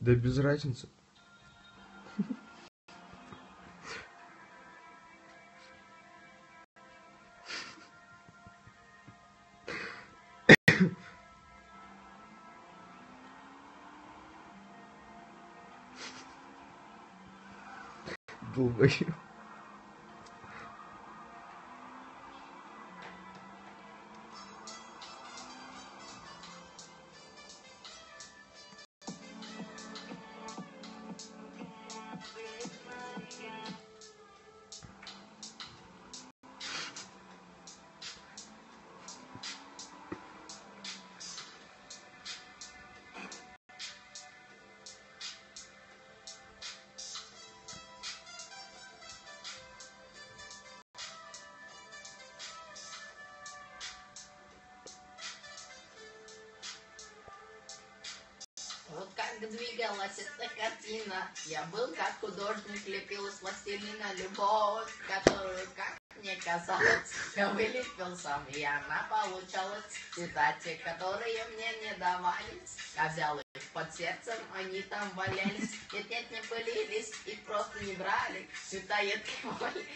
Да без разницы. Долбоёб. Вот как двигалась эта картина, я был как художник, лепил из пластилина любовь, которую, как мне казалось, я вылепил сам, и она получалась. Цвета те, которые мне не давались, я взял их под сердцем, они там валялись. Нет, не пылились, их просто не брали. Цвета едкой воли,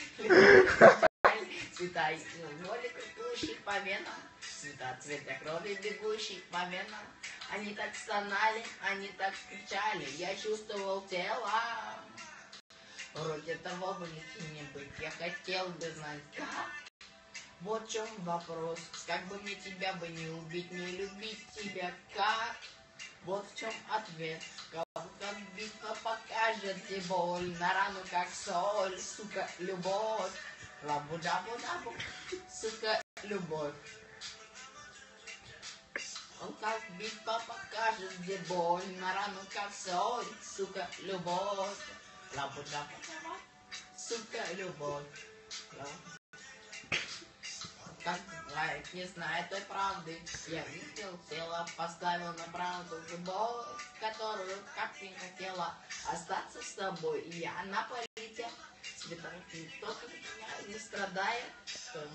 цвета воли, бегущих по венам, цвета крови, бегущих по венам. Они так стонали, они так кричали, я чувствовал тело. Вроде того бы не быть, я хотел бы знать, как. Вот в чем вопрос, как бы мне тебя бы не убить, не любить тебя, как. Вот в чем ответ, как битва покажет, где боль, на рану как соль, сука, любовь. Лабу-дабу-дабу, сука, любовь. Он как битва покажет, где боль, на рану как соль, сука, любовь. Лабу-дабу-дабу, сука, любовь. Как бывает, не зная той правды, я видел тело, поставил на правду любовь, которую как не хотела остаться с тобой, и она полетела. Никто не страдает,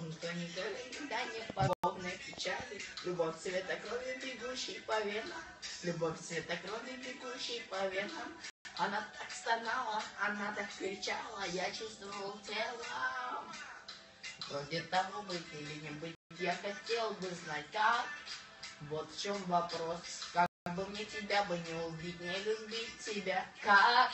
никто никогда не в подобной печали. Любовь цвета крови, бегущей по венам, любовь цвета крови, бегущей по венам. Она так стонала, она так кричала, я чувствовал тело. Вроде того быть или не быть, я хотел бы знать как. Вот в чем вопрос, как бы мне тебя бы не убить, не любить тебя, как.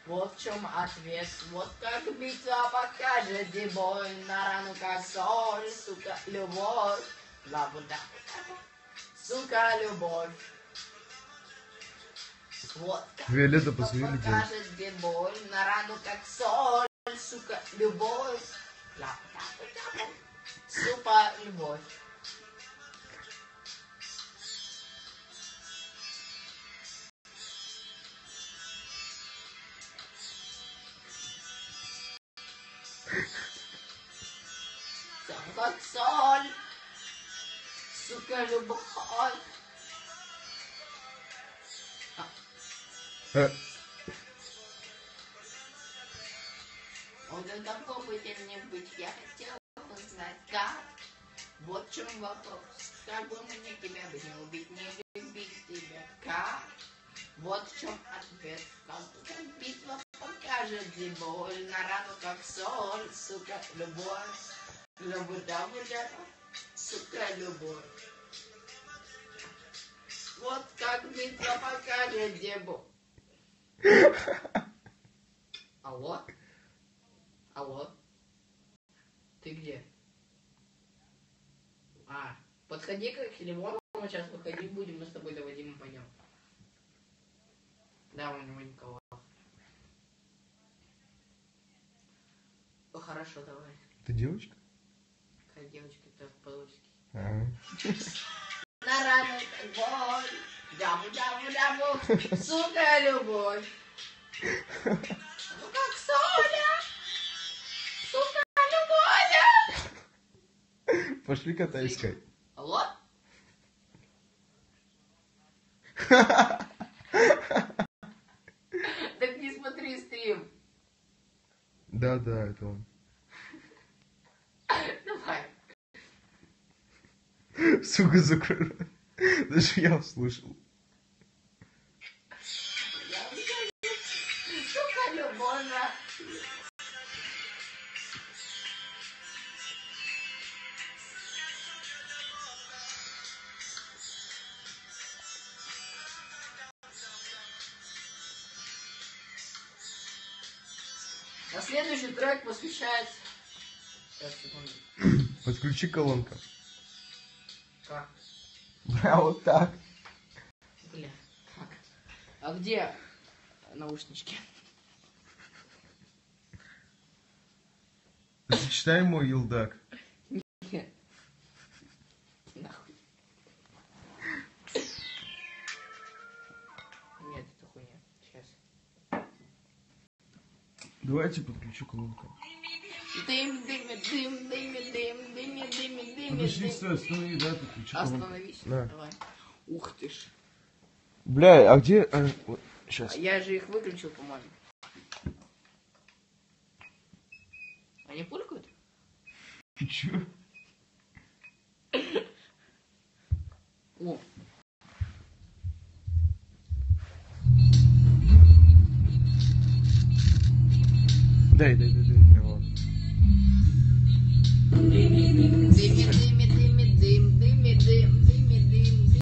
Вот в чем ответ, вот как битва покажет, где боль, на рану как соль, сука, любовь. Лабу-дабу-дабу, сука, любовь. Вот как Виолетта, битва посмотри, где. покажет, где боль, на рану как соль, сука, любовь. Лабу-дабу-дабу, сука, любовь. Как соль, сука, любовь. Он какого бы ты ни быть, я хотел бы знать, как. Вот в чем вопрос, как бы мне тебя бы не убить, не любить тебя, как. Вот в чем ответ, как битва покажет, где боль, на рану как соль, сука, любовь. Любовь-да-будь-да, сука, любовь. Вот как битва покажет, где боль. Алло? Алло? Ты где? Подходи к телефону, сейчас выходи, будем мы с тобой до Вадима пойдем. Да, у него никого. Хорошо, давай. Ты девочка? Какая девочка, это по-русски. На рану боль, дабу-дабу-дабу, сука, любовь. Ну как соля, сука, любовь. Пошли кота искать. Алло? Так не смотри стрим. Да, это он. Давай. Сука, закрой. Даже я услышал. Я А следующий трек посвящается... Сейчас, секунду. Подключи колонку. Как? Бля, вот так. Бля, как? А где наушнички? Зачитай мой елдак. Нет. Нахуй. Нет, это хуйня. Сейчас. Давайте подключу колонку. Дым, дым, дым, дым, дым, дым, дым, дым, Подожди, дым. стой, останови, да, подключу колонку. Остановись. Да. Давай. Ух ты ж. Бля, а где... вот, сейчас. А я же их выключил, по-моему. Они пулькают? Ты чё? О. Дай.